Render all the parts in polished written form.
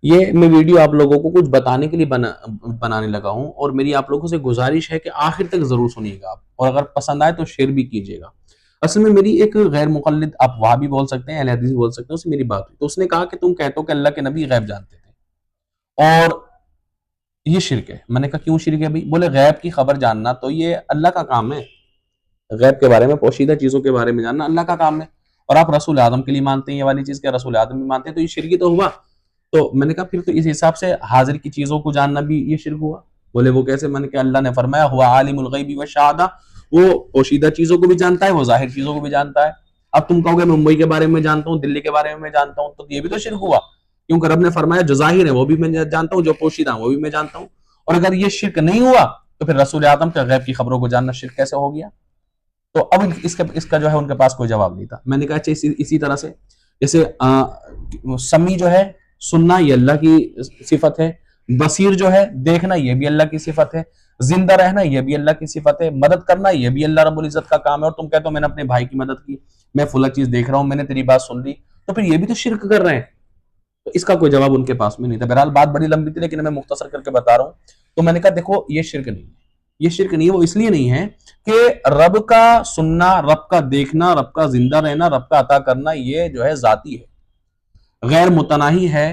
یہ میں ویڈیو آپ لوگوں کو کچھ بتانے کے لیے بنانے لگا ہوں، اور میری آپ لوگوں سے گزارش ہے کہ آخر تک ضرور سنیے گا آپ، اور اگر پسند آئے تو شیئر بھی کیجیے گا۔ اصل میں میری ایک غیر مقلد، آپ وہاں بھی بول سکتے ہیں، اہل حدیث بول سکتے ہیں، اس سے میری بات ہوئی تو اس نے کہا کہ تم کہتے ہو کہ اللہ کے نبی غیب جانتے تھے، اور یہ شرک ہے۔ میں نے کہا کیوں شرک ہے بھائی؟ بولے غیب کی خبر جاننا تو یہ اللہ کا کام ہے، غیب کے بارے میں، پوشیدہ چیزوں کے بارے میں جاننا اللہ کا کام ہے، اور آپ رسول اعظم کے لیے مانتے ہیں یہ والی چیز، کہ رسول اعظم بھی مانتے ہیں، تو یہ شرک تو ہوا۔ تو میں نے کہا پھر تو اس حساب سے حاضر کی چیزوں کو جاننا بھی یہ شرک ہوا۔ بولے وہ کیسے؟ میں نے کہا اللہ نے فرمایا ہوا عالم الغیب والشہادہ، وہ پوشیدہ چیزوں کو بھی جانتا ہے، وہ ظاہر چیزوں کو بھی جانتا ہے۔ اب تم کہو گے ممبئی کے بارے میں جانتا ہوں، دلی کے بارے میں جانتا ہوں، تو یہ بھی تو شرک ہوا، کیونکہ رب نے فرمایا جو ظاہر ہے وہ بھی میں جانتا ہوں، جو پوشیدہ ہیں وہ بھی میں جانتا ہوں۔ اور اگر یہ شرک نہیں ہوا تو پھر رسول اعظم کے غیب کی خبروں کو جاننا شرک کیسے ہو گیا؟ تو اب اس کا جو ہے ان کے پاس کوئی جواب نہیں تھا۔ میں نے کہا اچھا اسی طرح سے جیسے سمیع جو ہے، سننا یہ اللہ کی صفت ہے، بصیر جو ہے دیکھنا یہ بھی اللہ کی صفت ہے، زندہ رہنا یہ بھی اللہ کی صفت ہے، مدد کرنا یہ بھی اللہ رب العزت کا کام ہے، اور تم کہتے ہو میں نے اپنے بھائی کی مدد کی، میں فلاں چیز دیکھ رہا ہوں، میں نے تیری بات سن لی، تو پھر یہ بھی تو شرک کر رہے ہیں۔ تو اس کا کوئی جواب ان کے پاس میں نہیں تھا۔ بہرحال بات بڑی لمبی تھی لیکن میں مختصر کر کے بتا رہا ہوں۔ تو میں نے کہا دیکھو یہ شرک نہیں ہے، یہ شرک نہیں ہے، وہ اس لیے نہیں ہے کہ رب کا سننا، رب کا دیکھنا، رب کا زندہ رہنا، رب کا عطا کرنا یہ جو ہے ذاتی ہے، غیر متناہی ہے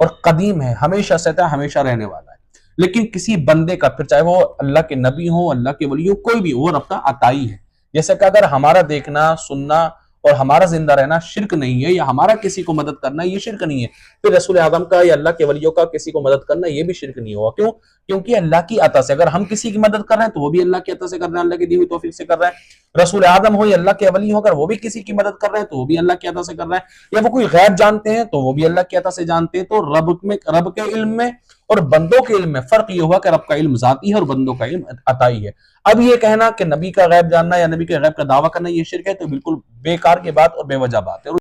اور قدیم ہے، ہمیشہ سے تھا، ہمیشہ رہنے والا ہے۔ لیکن کسی بندے کا، پھر چاہے وہ اللہ کے نبی ہوں، اللہ کے ولی ہوں، کوئی بھی، وہ رب کا عطائی ہے۔ جیسے کہ اگر ہمارا دیکھنا، سننا اور ہمارا زندہ رہنا شرک نہیں ہے، یا ہمارا کسی کو مدد کرنا یہ شرک نہیں ہے، پھر رسول اعظم کا یا اللہ کے ولیوں کا کسی کو مدد کرنا یہ بھی شرک نہیں ہوا۔ کیوں؟ کیونکہ اللہ کی عطا سے، اگر ہم کسی کی مدد کر رہے ہیں تو وہ بھی اللہ کی عطا سے کر رہے ہیں، اللہ کی دی ہوئی توفیق سے کر رہے ہیں۔ رسول اعظم ہو یا اللہ کے ولی ہو، اگر وہ بھی کسی کی مدد کر رہے ہیں تو وہ بھی اللہ کی عطا سے کر رہے ہیں، یا وہ کوئی غیب جانتے ہیں تو وہ بھی اللہ کی عطا سے جانتے ہیں۔ تو رب کے علم میں اور بندوں کے علم میں فرق یہ ہوا کہ رب کا علم ذاتی ہے اور بندوں کا علم عطائی ہے۔ اب یہ کہنا کہ نبی کا غیب جاننا یا نبی کے غیب کا دعویٰ کرنا یہ شرک ہے تو بالکل بیکار کی بات اور بے وجہ بات ہے۔